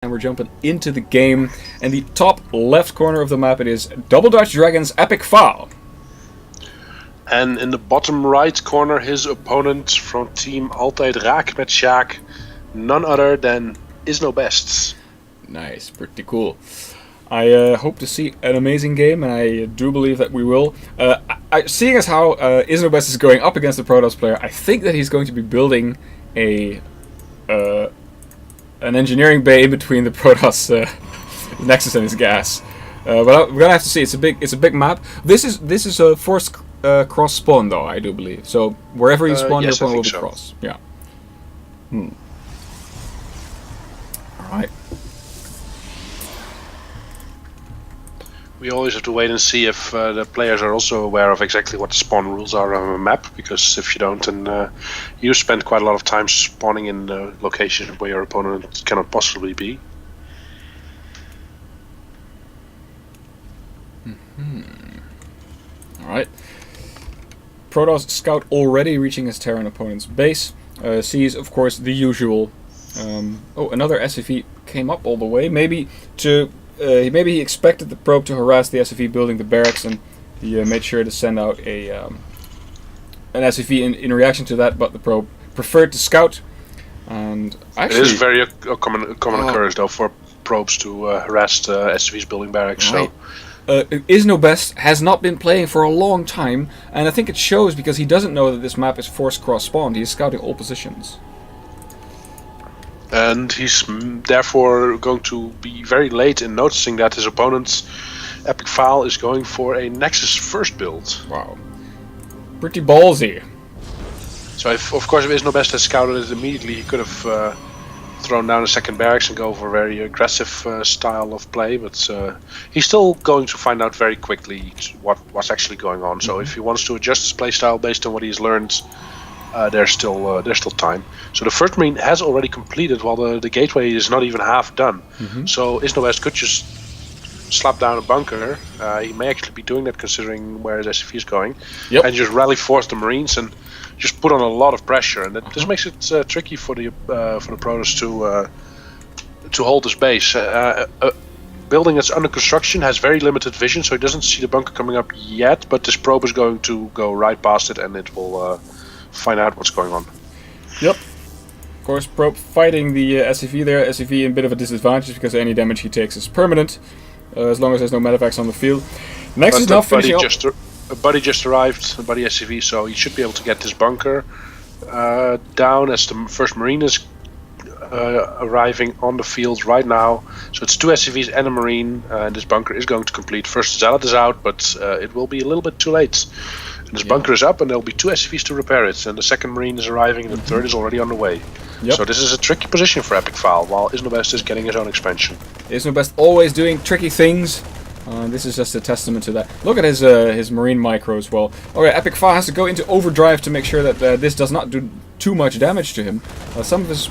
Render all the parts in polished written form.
And we're jumping into the game. In the top left corner of the map, it is Double Dutch Dragons Epikfaal. And in the bottom right corner, his opponent from team Altijd Raak met Sjaak, none other than Iznobest. Nice, pretty cool. I hope to see an amazing game, and I do believe that we will. Seeing as how Iznobest is going up against the Protoss player, I think that he's going to be building an engineering bay in between the Protoss Nexus and his gas. But we're gonna have to see. It's a big map. This is a forced cross spawn, though, I do believe. So wherever you spawn, your opponent will be cross. Yeah. All right. We always have to wait and see if the players are also aware of exactly what the spawn rules are on a map, because if you don't, then you spend quite a lot of time spawning in locations where your opponent cannot possibly be. Alright. Protoss scout already reaching his Terran opponent's base. Sees, of course, the usual. Another SCV came up all the way. Maybe he expected the probe to harass the SCV building the barracks, and he made sure to send out an SCV in reaction to that, but the probe preferred to scout. And actually, it is very common occurrence though for probes to harass the SCV's building barracks. Right. So Iznobest has not been playing for a long time, and I think it shows because he doesn't know that this map is forced cross-spawned. He is scouting all positions. And he's therefore going to be very late in noticing that his opponent's Epikfaal is going for a Nexus first build. Wow. Pretty ballsy. So of course if Iznobest had scouted it immediately, he could have thrown down a second barracks and go for a very aggressive style of play, but he's still going to find out very quickly what's actually going on. So if he wants to adjust his playstyle based on what he's learned, there's still time. So the first marine has already completed, while the gateway is not even half done. So Iznobest could just slap down a bunker. He may actually be doing that considering where his SCV is going, and just rally force the marines and just put on a lot of pressure. And this makes it tricky for the Protoss to hold his base. Building that's under construction has very limited vision, so he doesn't see the bunker coming up yet. But this probe is going to go right past it, and it will find out what's going on. Yep. Of course, probe fighting the SCV there. SCV in a bit of a disadvantage because any damage he takes is permanent, as long as there's no medevacs on the field. Next is now finishing up. A buddy just arrived, a buddy SCV, so he should be able to get this bunker down as the first marine is arriving on the field right now. So it's two SCVs and a marine, and this bunker is going to complete. First Zealot is out, but it will be a little bit too late. And this bunker is up, and there'll be two SCVs to repair it, and the second marine is arriving, and the third is already on the way. So this is a tricky position for Epikfaal, while Iznobest is getting his own expansion. Iznobest always doing tricky things. This is just a testament to that. Look at his marine micro as well. Okay, Epikfaal has to go into overdrive to make sure that this does not do too much damage to him. Some of his...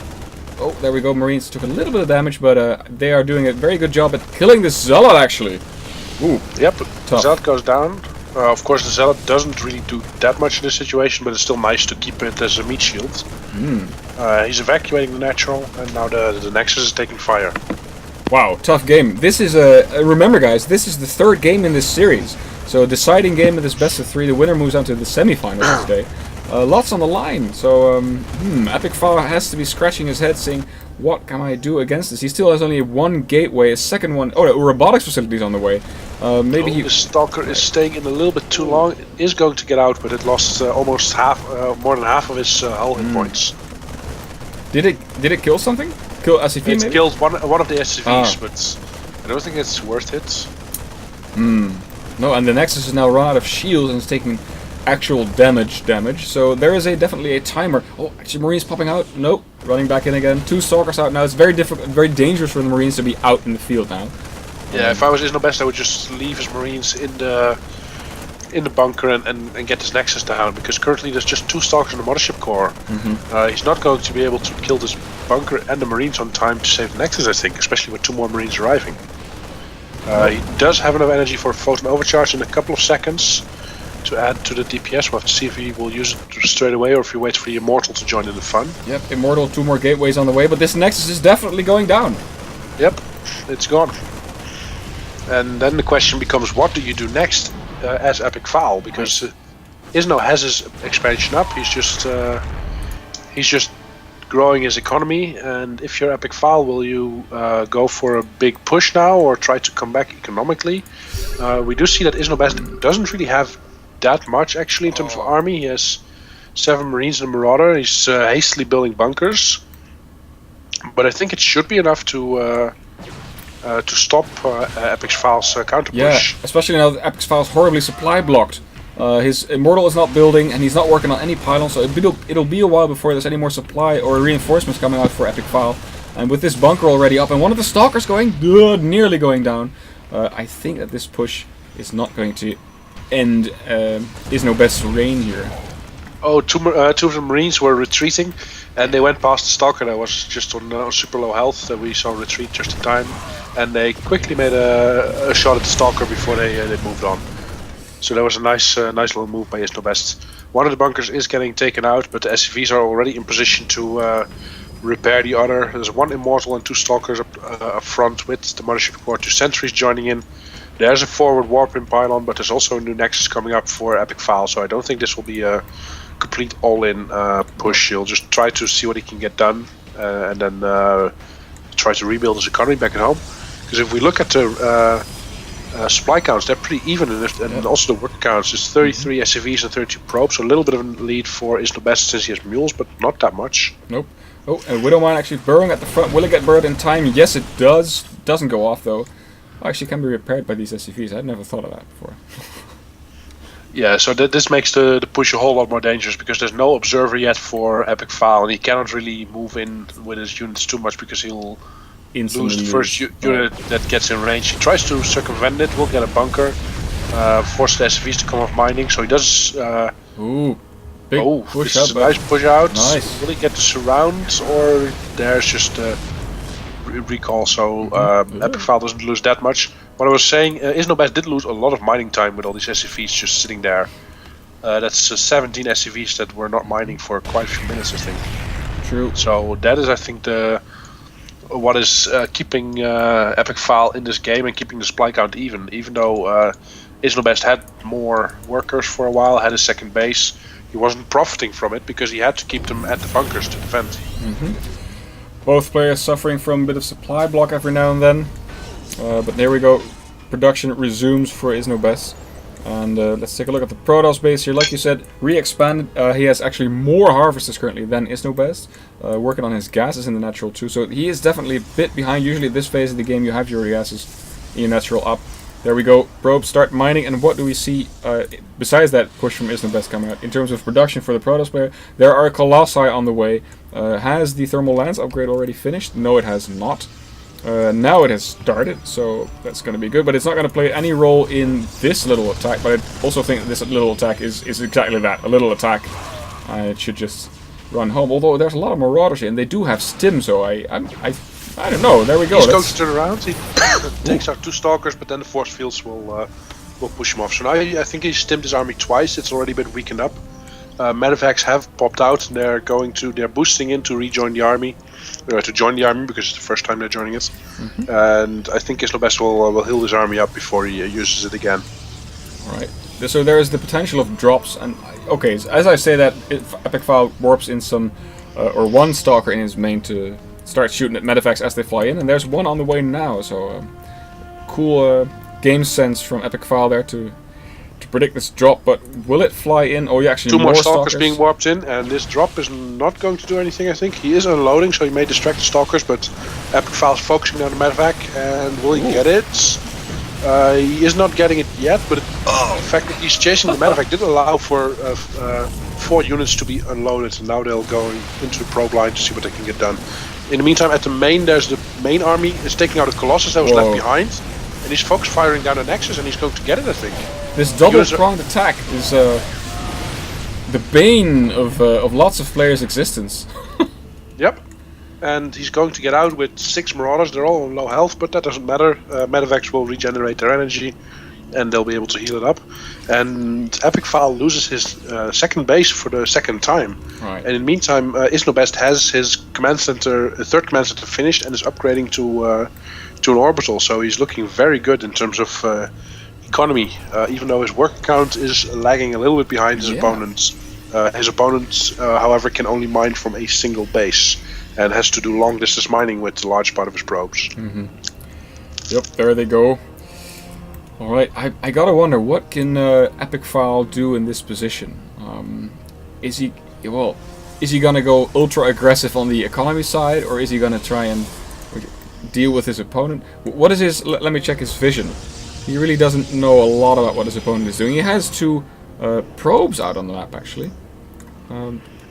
Oh, there we go. Marines took a little bit of damage, but they are doing a very good job at killing this Zealot, actually. Ooh, yep, tough. Zealot goes down. Of course, the Zealot doesn't really do that much in this situation, but it's still nice to keep it as a meat shield. He's evacuating the natural, and now the Nexus is taking fire. Wow, tough game. This is remember, guys, this is the third game in this series. So, deciding game in this best of 3. The winner moves on to the semifinals today. Lots on the line. So, Epikfaal has to be scratching his head, saying, "What can I do against this?" He still has only one gateway. A second one. Oh, the robotics facility is on the way. Maybe the Stalker is staying in a little bit too long. It is going to get out, but it lost almost more than half of his hull hit points. Did it kill something? Kill SCV maybe? It killed one of the SCVs, but I don't think it's worth it. No, and the Nexus is now run out of shields and is taking actual damage. So there is definitely a timer. Oh, actually, Marines popping out. Nope, running back in again. 2 Stalkers out now. It's very difficult, very dangerous for the Marines to be out in the field now. Yeah, if I was Iznobest, I would just leave his Marines in the bunker and get his Nexus down, because currently there's just 2 Stalkers in the mothership core. He's not going to be able to kill this bunker and the Marines on time to save the Nexus, I think, especially with 2 more Marines arriving. He does have enough energy for a photon overcharge in a couple of seconds to add to the DPS. We'll have to see if he will use it straight away or if he waits for the Immortal to join in the fun. Yep, Immortal, 2 more gateways on the way, but this Nexus is definitely going down. Yep, it's gone. And then the question becomes, what do you do next as Epikfaal? Because Isno has his expansion up. He's just growing his economy. And if you're Epikfaal, will you go for a big push now or try to come back economically? We do see that Iznobest doesn't really have that much actually in terms of army. He has 7 Marines and a Marauder. He's hastily building bunkers. But I think it should be enough to stop Epikfaal's counter push. Yeah, especially now that Epikfaal's horribly supply blocked. His Immortal is not building, and he's not working on any pylons, so it'll be a while before there's any more supply or reinforcements coming out for Epikfaal. And with this bunker already up, and one of the Stalkers nearly going down, I think that this push is not going to end Iznobest's reign here. Oh, two of the Marines were retreating, and they went past the Stalker that was just on super low health, that we saw retreat just in time. And they quickly made a shot at the Stalker before they moved on. So that was a nice little move by Iznobest. One of the bunkers is getting taken out, but the SCVs are already in position to repair the other. There's 1 Immortal and 2 Stalkers up front with the Mothership Corps, 2 Sentries joining in. There's a forward warp-in pylon, but there's also a new Nexus coming up for Epikfaal, so I don't think this will be a complete all-in push. He'll just try to see what he can get done, and then try to rebuild his economy back at home. Because if we look at the supply counts, they're pretty even, and also the worker counts. It's 33 SCVs and 32 probes, so a little bit of a lead for Iznobest since he has mules, but not that much. Nope. Oh, and Widowmine actually burrowing at the front. Will it get burrowed in time? Yes, it does. Doesn't go off though. Actually, can be repaired by these SCVs. I'd never thought of that before. Yeah, so this makes the push a whole lot more dangerous, because there's no observer yet for Epikfaal, and he cannot really move in with his units too much, because he'll lose the first unit that gets in range. He tries to circumvent it, will get a bunker, force the SCVs to come off mining, so he does... big push this up. is a nice push out. Nice. Will he get the surround, or there's just a recall, so Epikfaal doesn't lose that much. What I was saying, Iznobest did lose a lot of mining time with all these SCVs just sitting there. That's 17 SCVs that were not mining for quite a few minutes, I think. True. So that is, I think, what is keeping Epikfaal in this game and keeping the supply count even though Iznobest had more workers for a while, had a second base. He wasn't profiting from it because he had to keep them at the bunkers to defend. Both players suffering from a bit of supply block every now and then. But there we go. Production resumes for Iznobest. And let's take a look at the Protoss base here. Like you said, re-expanded. He has actually more harvesters currently than Iznobest. Working on his gases in the natural too. So he is definitely a bit behind. Usually at this phase of the game you have your gases in your natural up. There we go. Probes start mining. And what do we see besides that push from Iznobest coming out? In terms of production for the Protoss player, there are Colossi on the way. Has the Thermal Lance upgrade already finished? No, it has not. Now it has started, so that's going to be good, but it's not going to play any role in this little attack, but I also think that this little attack is exactly that, a little attack. It should just run home, although there's a lot of Marauders here, and they do have stim, so I don't know, there we go. He's going to turn around, he takes out 2 Stalkers, but then the force fields will push him off. So now I think he's stimmed his army twice, it's already been weakened up. Medevacs have popped out, and they're boosting in to rejoin the army. To join the army, because it's the first time they're joining it. And I think Iznobest will heal his army up before he uses it again. Alright, so there is the potential of drops, and okay, so as I say that, Epikfaal warps in some, or 1 Stalker in his main to start shooting at Medevacs as they fly in, and there's 1 on the way now, so cool game sense from Epikfaal there to predict this drop, but will it fly in? Oh, yeah, actually 2 more Stalkers being warped in, and this drop is not going to do anything, I think. He is unloading, so he may distract the Stalkers, but Epikfaal is focusing on the Medevac, and will he get it? He is not getting it yet, but the fact that he's chasing the Medevac did allow for 4 units to be unloaded, and now they'll go into the probe line to see what they can get done. In the meantime, at the main, there's the main army is taking out a Colossus that was left behind, and he's focus firing down the Nexus, and he's going to get it, I think. This double-pronged attack is the bane of lots of players' existence. Yep. And he's going to get out with 6 Marauders. They're all on low health, but that doesn't matter. Medevacs will regenerate their energy. and they'll be able to heal it up. And Epikfaal loses his second base for the second time. Right. And in the meantime, Iznobest has his command center, third command center finished, and is upgrading to an orbital. So he's looking very good in terms of economy, even though his work count is lagging a little bit behind his opponents. His opponent, however, can only mine from a single base and has to do long distance mining with a large part of his probes. Yep, there they go. Alright, I gotta wonder, what can Epikfaal do in this position? Is he gonna go ultra aggressive on the economy side, or is he gonna try and deal with his opponent? What is his, let me check his vision. He really doesn't know a lot about what his opponent is doing. He has two probes out on the map, actually.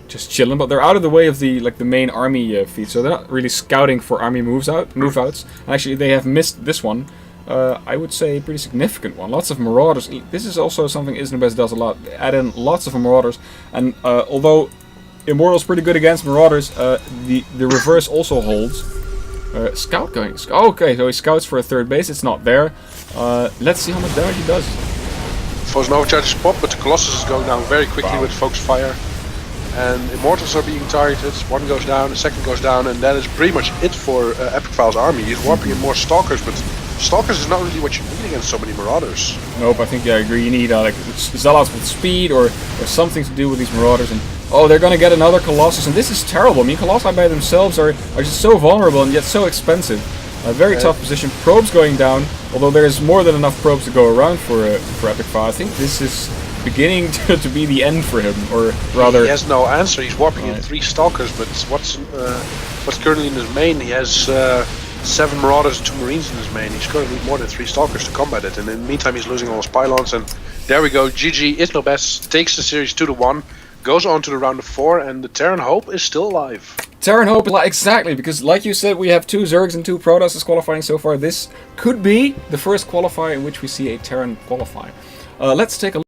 Just chilling, but they're out of the way of the main army feed, so they're not really scouting for army move outs. And actually, they have missed this one. I would say a pretty significant one. Lots of marauders. This is also something Iznobest does a lot. Add in lots of marauders, and although Immortal's pretty good against marauders, the reverse also holds. Scout going. Okay, so he scouts for a third base. It's not there. Let's see how much damage he does. Force Nova charges pop, but the Colossus is going down very quickly with Focus Fire. And Immortals are being targeted. One goes down, the second goes down, and that is pretty much it for Epikfaal's army. He's warping in more Stalkers, but Stalkers is not really what you need against so many Marauders. Nope, I think I agree. You need like Zealots with speed or something to do with these Marauders. And oh, they're gonna get another Colossus, and this is terrible. I mean, Colossi by themselves are just so vulnerable and yet so expensive. A very tough position. Probes going down, although there's more than enough probes to go around for Epikfaal. I think this is beginning to be the end for him, or rather... He has no answer. He's warping in 3 Stalkers, but what's currently in his main? He has 7 Marauders and 2 Marines in his main. He's currently need more than 3 Stalkers to combat it, and in the meantime he's losing all his pylons, and there we go. GG. Iznobest takes the series 2-1, goes on to the round of 4, and the Terran Hope is still alive. Terran Hope, exactly, because like you said, we have 2 Zergs and 2 Protosses qualifying so far. This could be the first qualifier in which we see a Terran qualify. Let's take a look.